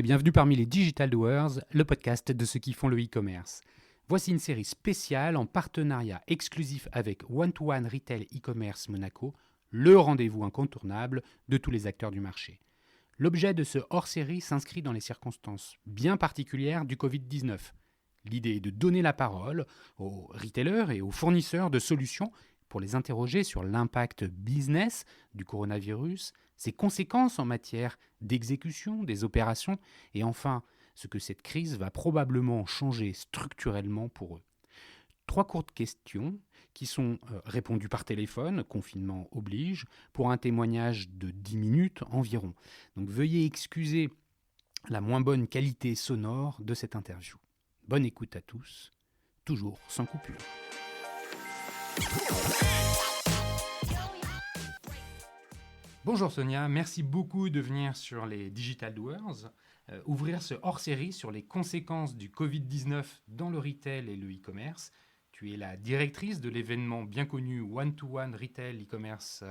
et bienvenue parmi les Digital Doers, le podcast de ceux qui font le e-commerce. Voici une série spéciale en partenariat exclusif avec One-to-One Retail e-commerce Monaco, le rendez-vous incontournable de tous les acteurs du marché. L'objet de ce hors-série s'inscrit dans les circonstances bien particulières du Covid-19. L'idée est de donner la parole aux retailers et aux fournisseurs de solutions pour les interroger sur l'impact business du coronavirus, ses conséquences en matière d'exécution des opérations et enfin ce que cette crise va probablement changer structurellement pour eux. 3 courtes questions qui sont répondues par téléphone, confinement oblige, pour un témoignage de 10 minutes environ. Donc veuillez excuser la moins bonne qualité sonore de cette interview. Bonne écoute à tous, toujours sans coupure. Bonjour Sonia, merci beaucoup de venir sur les Digital Doers, ouvrir ce hors-série sur les conséquences du Covid-19 dans le retail et le e-commerce. Tu es la directrice de l'événement bien connu One-to-One Retail e-commerce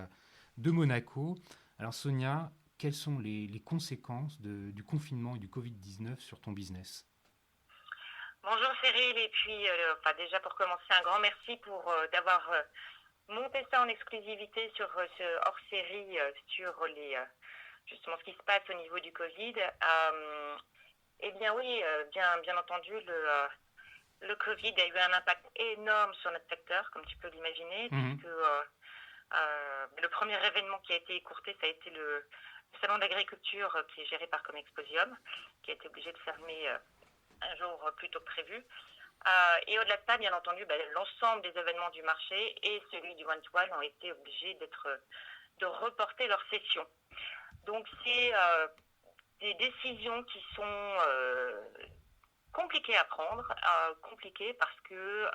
de Monaco. Alors Sonia, quelles sont les conséquences du confinement et du Covid-19 sur ton business ? Bonjour Cyril, et puis déjà pour commencer, un grand merci pour d'avoir monté ça en exclusivité sur ce hors-série sur justement ce qui se passe au niveau du Covid. Eh bien oui, bien entendu, le Covid a eu un impact énorme sur notre secteur, comme tu peux l'imaginer, puisque le premier événement qui a été écourté, ça a été le salon d'agriculture qui est géré par Comexposium, qui a été obligé de fermer un jour plus tôt que prévu. Et au-delà de ça, bien entendu, l'ensemble des événements du marché et celui du One-to-One ont été obligés de reporter leur session. Donc, c'est des décisions qui sont compliquées à prendre, compliquées parce que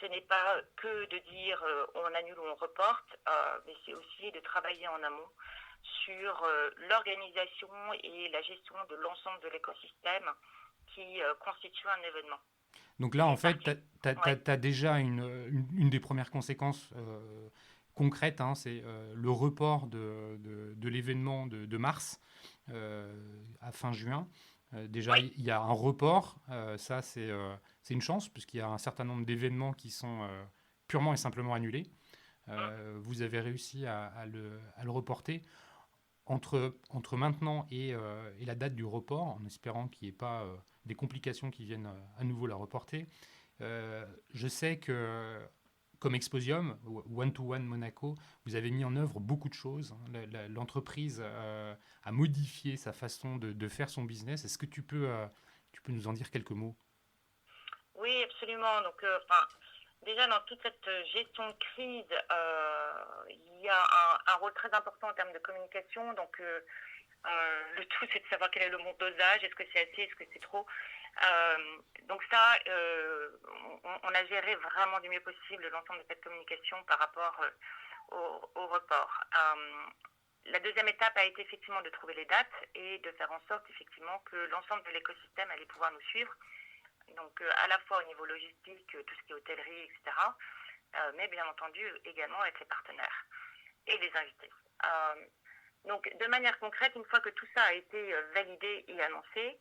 ce n'est pas que de dire on annule ou on reporte, mais c'est aussi de travailler en amont sur l'organisation et la gestion de l'ensemble de l'écosystème qui constitue un événement. Donc là, en fait, tu as déjà une des premières conséquences concrètes, c'est le report de l'événement de mars à fin juin. Déjà, il y a un report. Ça, c'est une chance, puisqu'il y a un certain nombre d'événements qui sont purement et simplement annulés. Vous avez réussi à le reporter. Entre maintenant et la date du report, en espérant qu'il n'y ait pas des complications qui viennent à nouveau la reporter. Je sais que, comme Exposium, One-to-One Monaco, vous avez mis en œuvre beaucoup de choses. L'entreprise a modifié sa façon de faire son business. Est-ce que tu peux nous en dire quelques mots ? Oui, absolument. Donc, déjà, dans toute cette gestion de crise, il y a un rôle très important en termes de communication. Donc, le tout, c'est de savoir quel est le bon dosage. Est-ce que c'est assez ? Est-ce que c'est trop ? Donc ça, on a géré vraiment du mieux possible l'ensemble de cette communication par rapport au report. La deuxième étape a été effectivement de trouver les dates et de faire en sorte effectivement que l'ensemble de l'écosystème allait pouvoir nous suivre. Donc à la fois au niveau logistique, tout ce qui est hôtellerie, etc., mais bien entendu également avec les partenaires et les invités. Donc de manière concrète, une fois que tout ça a été validé et annoncé,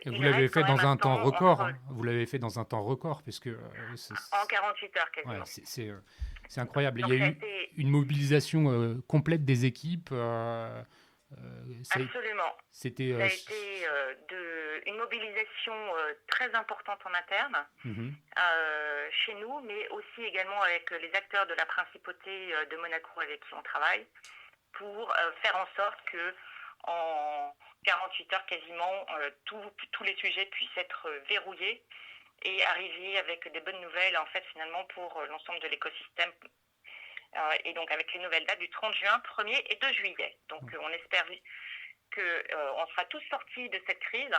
et vous l'avez fait dans un temps record. Vous l'avez fait dans un temps record, puisque en 48 heures quasiment. Ouais, c'est incroyable. Donc, il y a eu une mobilisation complète des équipes. Absolument. Ça a été une mobilisation très importante en interne chez nous, mais aussi également avec les acteurs de la principauté de Monaco avec qui on travaille, pour faire en sorte que en 48 heures quasiment, tous les sujets puissent être verrouillés et arriver avec des bonnes nouvelles en fait finalement pour l'ensemble de l'écosystème. Et donc avec les nouvelles dates du 30 juin, 1er et 2 juillet. Donc on espère qu'on sera tous sortis de cette crise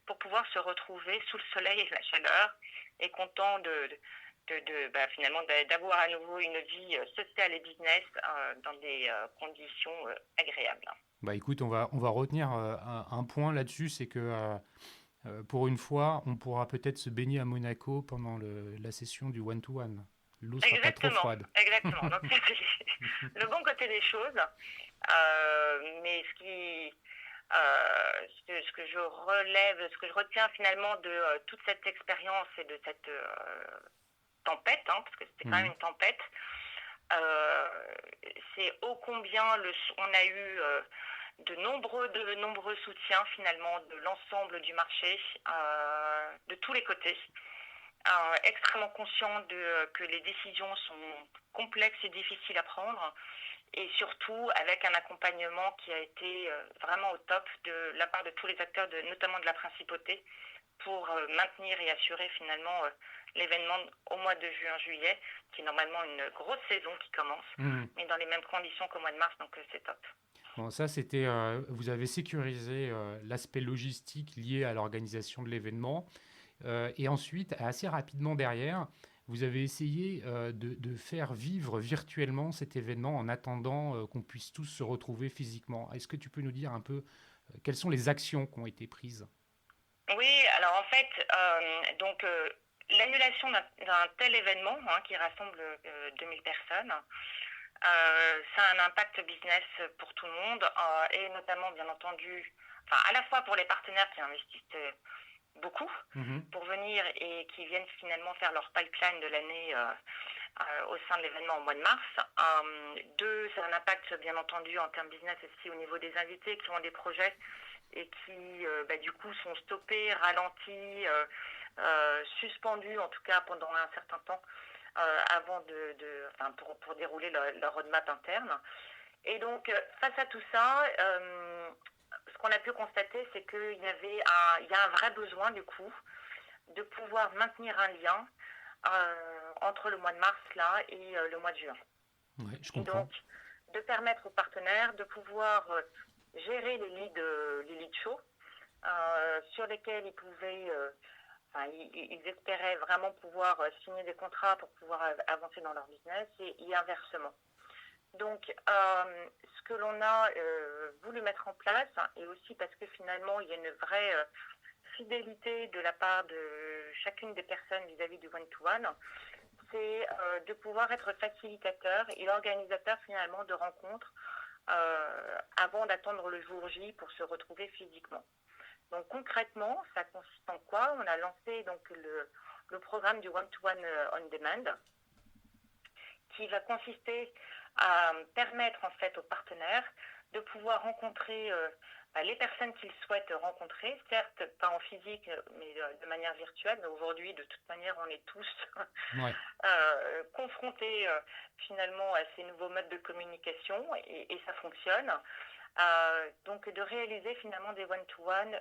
pour pouvoir se retrouver sous le soleil et la chaleur et contents finalement d'avoir à nouveau une vie sociale et business dans des conditions agréables. Écoute, on va retenir un point là-dessus, c'est que pour une fois, on pourra peut-être se baigner à Monaco pendant la session du One-to-One. L'eau sera pas trop froide. Exactement. Donc, c'est le bon côté des choses. Mais ce qui Ce que je relève, ce que je retiens finalement de toute cette expérience et de cette tempête, parce que c'était quand même une tempête, c'est ô combien on a eu de nombreux soutiens finalement de l'ensemble du marché, de tous les côtés, extrêmement conscient que les décisions sont complexes et difficiles à prendre, et surtout avec un accompagnement qui a été vraiment au top de la part de tous les acteurs, notamment de la principauté, pour maintenir et assurer finalement l'événement au mois de juin-juillet, qui est normalement une grosse saison qui commence, mais dans les mêmes conditions qu'au mois de mars, donc c'est top. Bon, ça, c'était, vous avez sécurisé l'aspect logistique lié à l'organisation de l'événement. Et ensuite, assez rapidement derrière, vous avez essayé de faire vivre virtuellement cet événement en attendant qu'on puisse tous se retrouver physiquement. Est-ce que tu peux nous dire un peu quelles sont les actions qui ont été prises? Oui, alors en fait, l'annulation d'un tel événement qui rassemble 2000 personnes, ça a un impact business pour tout le monde, et notamment bien entendu, à la fois pour les partenaires qui investissent beaucoup pour venir et qui viennent finalement faire leur pipeline de l'année au sein de l'événement au mois de mars. Deux, ça a un impact bien entendu en termes business aussi au niveau des invités qui ont des projets et qui du coup sont stoppés, ralentis, suspendus en tout cas pendant un certain temps avant pour dérouler leur roadmap interne. Et donc face à tout ça, ce qu'on a pu constater, c'est qu'il y a un vrai besoin du coup de pouvoir maintenir un lien entre le mois de mars là et le mois de juin. Ouais, je comprends. Et donc de permettre aux partenaires de pouvoir gérer les lead shows sur lesquels ils pouvaient ils espéraient vraiment pouvoir signer des contrats pour pouvoir avancer dans leur business et inversement. Donc, ce que l'on a voulu mettre en place, et aussi parce que finalement, il y a une vraie fidélité de la part de chacune des personnes vis-à-vis du one-to-one, c'est de pouvoir être facilitateur et organisateur finalement de rencontres avant d'attendre le jour J pour se retrouver physiquement. Donc concrètement, ça consiste en quoi? On a lancé donc le programme du one-to-one on demand, qui va consister à permettre en fait aux partenaires de pouvoir rencontrer les personnes qu'ils souhaitent rencontrer, certes pas en physique, mais de manière virtuelle. Mais aujourd'hui, de toute manière, on est tous confrontés finalement à ces nouveaux modes de communication et ça fonctionne. Donc de réaliser finalement des one-to-one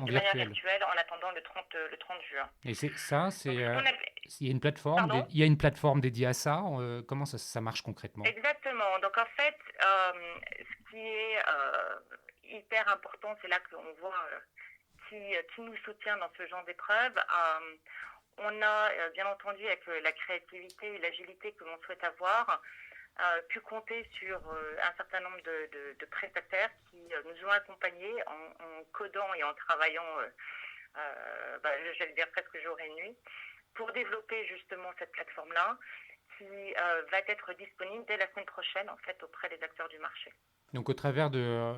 de manière virtuelle en attendant le 30 juin. Et c'est ça, il y a une plateforme, il y a une plateforme dédiée à ça. Comment ça marche concrètement? Exactement. Donc en fait, ce qui est hyper important, c'est là qu'on voit qui nous soutient dans ce genre d'épreuve. On a bien entendu avec la créativité et l'agilité que l'on souhaite avoir, pu compter sur un certain nombre de prestataires qui nous ont accompagnés en codant et en travaillant, j'allais dire presque jour et nuit, pour développer justement cette plateforme-là qui va être disponible dès la semaine prochaine en fait auprès des acteurs du marché. Donc au travers de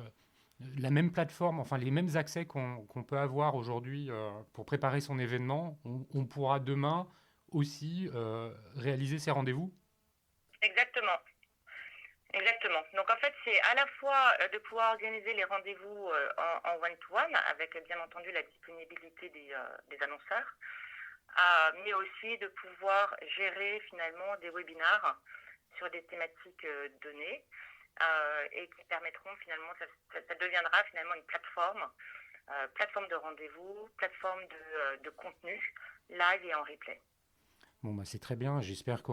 la même plateforme, enfin les mêmes accès qu'on peut avoir aujourd'hui pour préparer son événement, on pourra demain aussi réaliser ces rendez-vous? Exactement. Exactement. Donc en fait, c'est à la fois de pouvoir organiser les rendez-vous en one-to-one avec bien entendu la disponibilité des annonceurs, mais aussi de pouvoir gérer finalement des webinars sur des thématiques données et qui permettront finalement, ça deviendra finalement une plateforme de rendez-vous, plateforme de contenu live et en replay. Bon, c'est très bien. J'espère que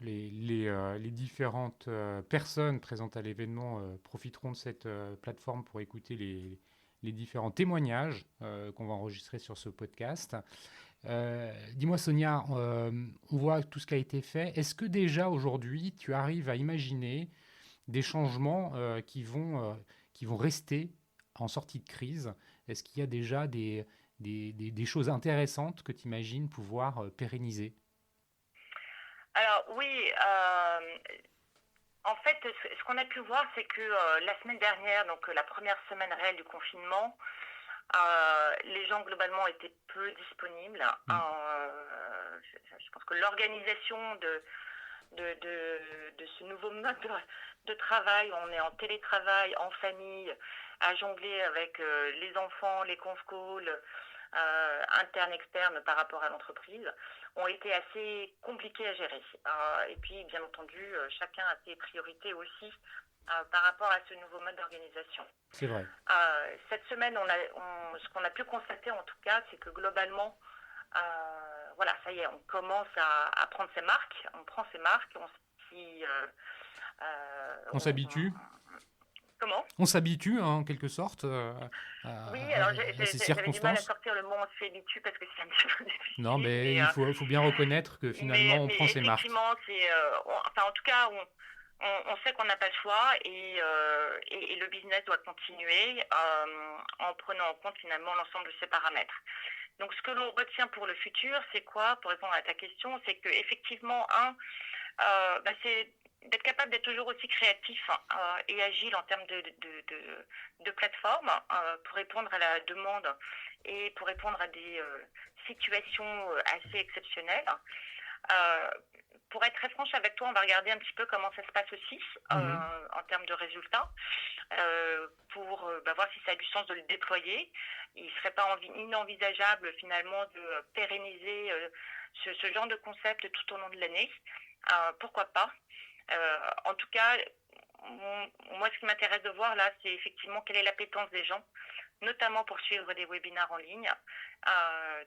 les différentes personnes présentes à l'événement profiteront de cette plateforme pour écouter les différents témoignages qu'on va enregistrer sur ce podcast. Dis-moi Sonia, on voit tout ce qui a été fait. Est-ce que déjà aujourd'hui, tu arrives à imaginer des changements qui vont rester en sortie de crise? Est-ce qu'il y a déjà des choses intéressantes que tu imagines pouvoir pérenniser? Alors oui, En fait, ce qu'on a pu voir, c'est que la semaine dernière, donc la première semaine réelle du confinement, les gens globalement étaient peu disponibles. Mm. Je pense que l'organisation de ce nouveau mode de travail, on est en télétravail, en famille, à jongler avec les enfants, les conf calls, internes, externes par rapport à l'entreprise, ont été assez compliqués à gérer. Et puis, bien entendu, chacun a ses priorités aussi par rapport à ce nouveau mode d'organisation. C'est vrai. Cette semaine, ce qu'on a pu constater en tout cas, c'est que globalement, voilà, ça y est, on commence à prendre ses marques, on prend ses marques, On s'habitue. Comment? On s'habitue, hein, en quelque sorte, Oui, alors à ces j'avais du mal à circonstances. sortir le mot on s'habitue parce que c'est un petit peu Non, difficile, mais il faut bien reconnaître que finalement, on mais prend ses marques. effectivement, enfin en tout cas, on sait qu'on n'a pas le choix et le business doit continuer en prenant en compte finalement l'ensemble de ces paramètres. Donc ce que l'on retient pour le futur, c'est quoi? Pour répondre à ta question, c'est que effectivement, c'est d'être capable d'être toujours aussi créatif et agile en termes de plateforme pour répondre à la demande et pour répondre à des situations assez exceptionnelles. Euh, pour être très franche avec toi, on va regarder un petit peu comment ça se passe aussi Mhm. en termes de résultats pour voir si ça a du sens de le déployer. Il ne serait pas inenvisageable finalement de pérenniser ce genre de concept tout au long de l'année. Pourquoi pas? En tout cas, moi, ce qui m'intéresse de voir là, c'est effectivement quelle est l'appétence des gens, notamment pour suivre des webinaires en ligne,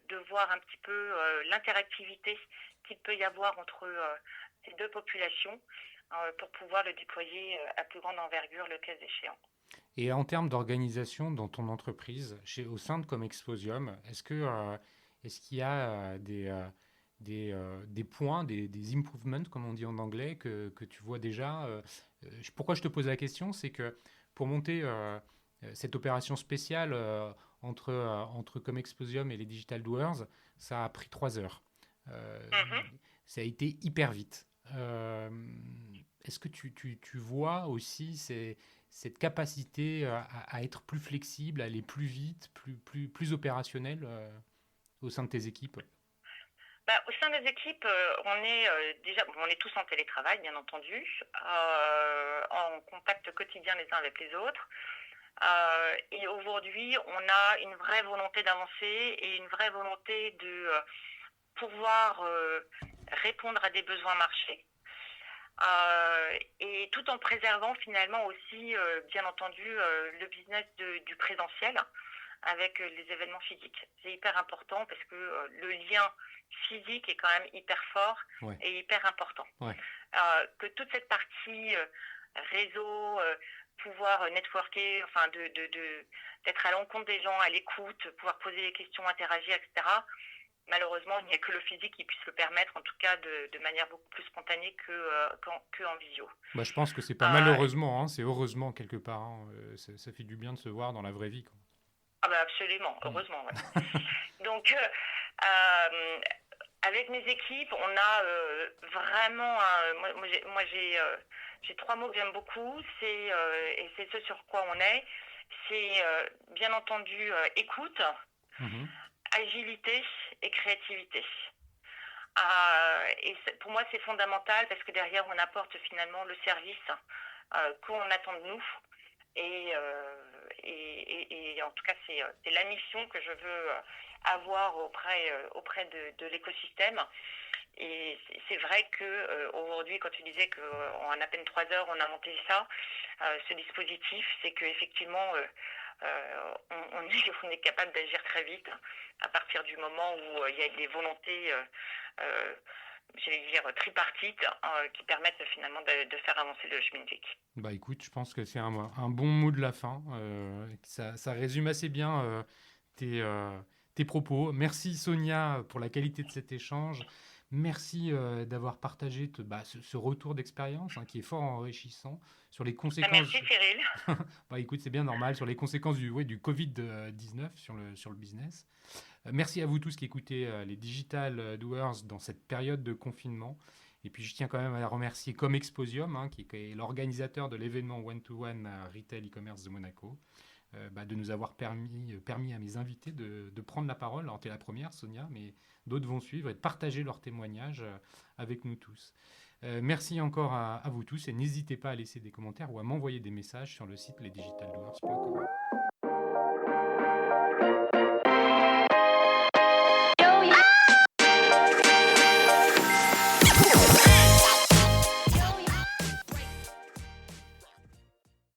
de voir un petit peu l'interactivité qu'il peut y avoir entre ces deux populations pour pouvoir le déployer à plus grande envergure le cas échéant. Et en termes d'organisation dans ton entreprise, au sein de Comexposium, est-ce qu'il y a des points, des improvements, comme on dit en anglais, que tu vois déjà pourquoi je te pose la question, c'est que pour monter cette opération spéciale entre Comexposium et les Digital Doers, ça a pris 3 heures. Euh, Mhm. Ça a été hyper vite. Euh, Est-ce que tu vois aussi cette capacité à être plus flexible, à aller plus vite, plus opérationnel au sein de tes équipes? Au sein des équipes, on est tous en télétravail, bien entendu, en contact quotidien les uns avec les autres. Et aujourd'hui, on a une vraie volonté d'avancer et une vraie volonté de pouvoir répondre à des besoins marchés. Et tout en préservant finalement aussi, bien entendu, le business du présentiel avec les événements physiques. C'est hyper important parce que le lien physique est quand même hyper fort Ouais, et hyper important. ouais. Que toute cette partie réseau, pouvoir networker, enfin d'être à l'encontre des gens, à l'écoute, pouvoir poser des questions, interagir, etc. Malheureusement, il n'y a que le physique qui puisse le permettre, en tout cas de manière beaucoup plus spontanée que en visio. Bah, je pense que c'est pas Euh, malheureusement, hein, c'est heureusement quelque part, hein. Ça fait du bien de se voir dans la vraie vie, quoi. Absolument, Mm. heureusement, ouais. Donc, euh, avec mes équipes, on a vraiment, j'ai 3 mots que j'aime beaucoup, et c'est ce sur quoi on est, c'est bien entendu écoute, Mhm. agilité et créativité. Pour moi, c'est fondamental parce que derrière, on apporte finalement le service qu'on attend de nous. Et en tout cas, c'est la mission que je veux avoir auprès de l'écosystème. Et c'est vrai que aujourd'hui, quand tu disais qu'en à peine 3 heures, on a monté ça, ce dispositif, c'est qu'effectivement, on est capable d'agir très vite à partir du moment où il y a des volontés, euh, j'allais dire, tripartites qui permettent finalement de faire avancer le Schmindig. Bah écoute, je pense que c'est un bon mot de la fin. Ça résume assez bien tes, euh, tes propos. Merci Sonia pour la qualité de cet échange. Merci d'avoir partagé ce retour d'expérience, hein, qui est fort enrichissant sur les Merci conséquences. Cyril. Bah écoute, c'est bien normal sur les conséquences du Covid-19 sur le business. Merci à vous tous qui écoutez les Digital Doers dans cette période de confinement. Et puis je tiens quand même à remercier Comexposium, qui est l'organisateur de l'événement One-to-One Retail e-commerce de Monaco, de nous avoir permis à mes invités de prendre la parole. Alors tu es la première, Sonia, mais d'autres vont suivre et de partager leurs témoignages avec nous tous. Merci encore à vous tous et n'hésitez pas à laisser des commentaires ou à m'envoyer des messages sur le site lesdigitaldoers.com.